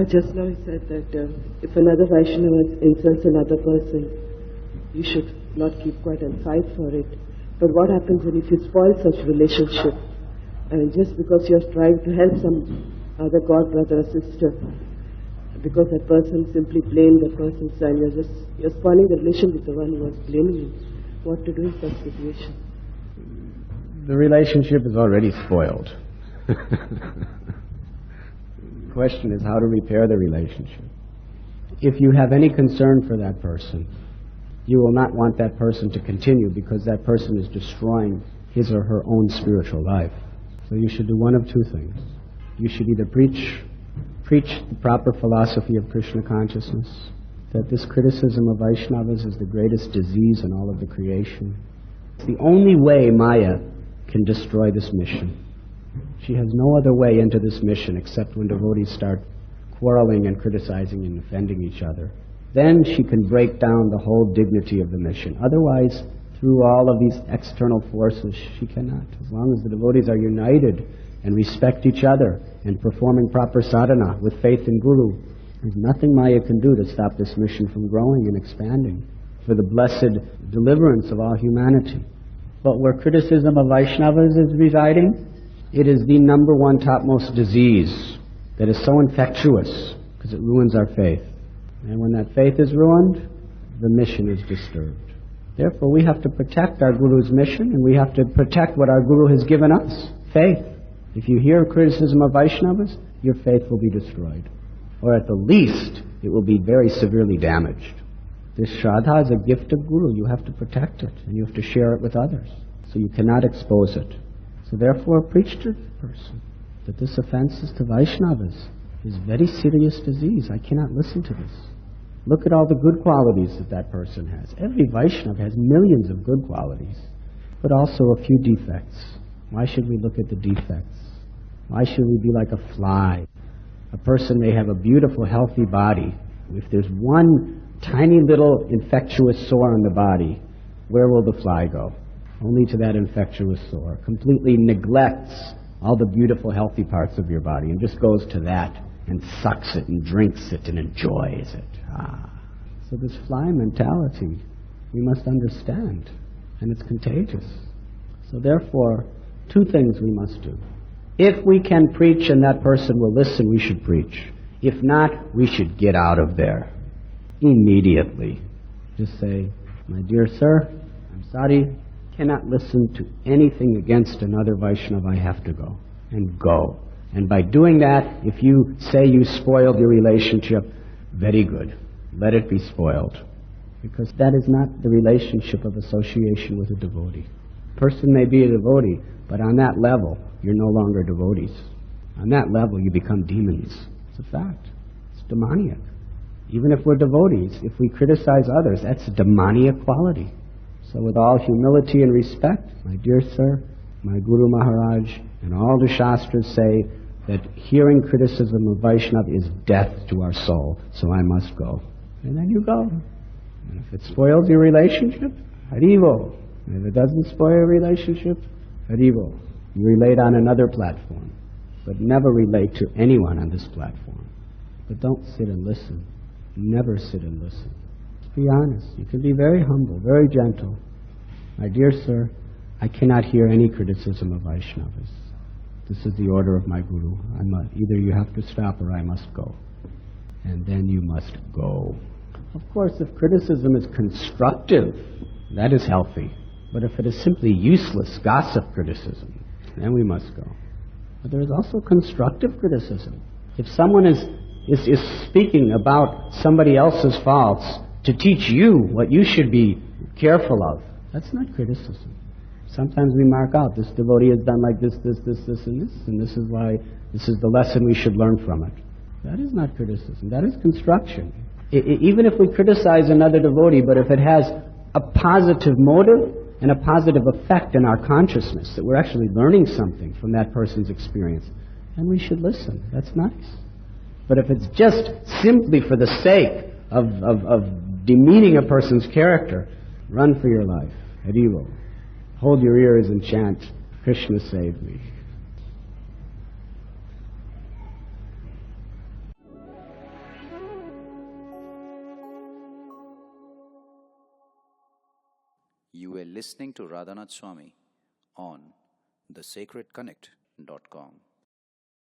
Just now he said that if another Vaishnava insults another person, you should not keep quiet and fight for it. But what happens when if you spoil such relationship? And just because you're trying to help some other god brother or sister, because that person simply blamed the person, and you're spoiling the relation with the one who was blaming you. What to do in such situation? The relationship is already spoiled. The question is how to repair the relationship. If you have any concern for that person, you will not want that person to continue because that person is destroying his or her own spiritual life. So you should do one of two things. You should either preach the proper philosophy of Krishna consciousness, that this criticism of Vaishnavas is the greatest disease in all of the creation. It's the only way Maya can destroy this mission. She has no other way into this mission except when devotees start quarreling and criticizing and offending each other. Then she can break down the whole dignity of the mission. Otherwise, through all of these external forces, she cannot. As long as the devotees are united and respect each other and performing proper sadhana with faith in Guru, there's nothing Maya can do to stop this mission from growing and expanding for the blessed deliverance of all humanity. But where criticism of Vaishnavas is residing, it is the number one topmost disease that is so infectious because it ruins our faith. And when that faith is ruined, the mission is disturbed. Therefore, we have to protect our Guru's mission, and we have to protect what our Guru has given us, faith. If you hear criticism of Vaishnavas, your faith will be destroyed. Or at the least, it will be very severely damaged. This Sraddha is a gift of Guru. You have to protect it, and you have to share it with others. So you cannot expose it. So therefore, preach to the person that this offense is to Vaishnavas is very serious disease. I cannot listen to this. Look at all the good qualities that that person has. Every Vaishnava has millions of good qualities, but also a few defects. Why should we look at the defects? Why should we be like a fly? A person may have a beautiful, healthy body. If there's one tiny little infectious sore on the body, where will the fly go? Only to that infectious sore. Completely neglects all the beautiful, healthy parts of your body and just goes to that and sucks it and drinks it and enjoys it. So this fly mentality, we must understand, and it's contagious. So therefore, two things we must do. If we can preach and that person will listen, we should preach. If not, we should get out of there immediately. Just say, my dear sir, I'm sorry, cannot listen to anything against another Vaishnava, I have to go. And go. And by doing that, if you say you spoiled your relationship, very good. Let it be spoiled. Because that is not the relationship of association with a devotee. A person may be a devotee, but on that level, you're no longer devotees. On that level, you become demons. It's a fact. It's demoniac. Even if we're devotees, if we criticize others, that's a demoniac quality. So with all humility and respect, my dear sir, my Guru Maharaj, and all the Shastras say that hearing criticism of Vaishnava is death to our soul, so I must go. And then you go. And if it spoils your relationship, Haribo. And if it doesn't spoil your relationship, Haribo. You relate on another platform, but never relate to anyone on this platform. But don't sit and listen. Never sit and listen. Be honest. You can be very humble, very gentle. My dear sir, I cannot hear any criticism of Vaishnavas. This is the order of my Guru. Either you have to stop or I must go. And then you must go. Of course, if criticism is constructive, that is healthy. But if it is simply useless gossip criticism, then we must go. But there is also constructive criticism. If someone is speaking about somebody else's faults to teach you what you should be careful of, that's not criticism. Sometimes we mark out, this devotee has done like this, and this is why, this is the lesson we should learn from it. That is not criticism. That is construction. Even if we criticize another devotee, but if it has a positive motive and a positive effect in our consciousness, that we're actually learning something from that person's experience, then we should listen. That's nice. But if it's just simply for the sake of demeaning a person's character, run for your life. Haribo. Hold your ears and chant, Krishna save me. You were listening to Radhanath Swami on thesacredconnect.com.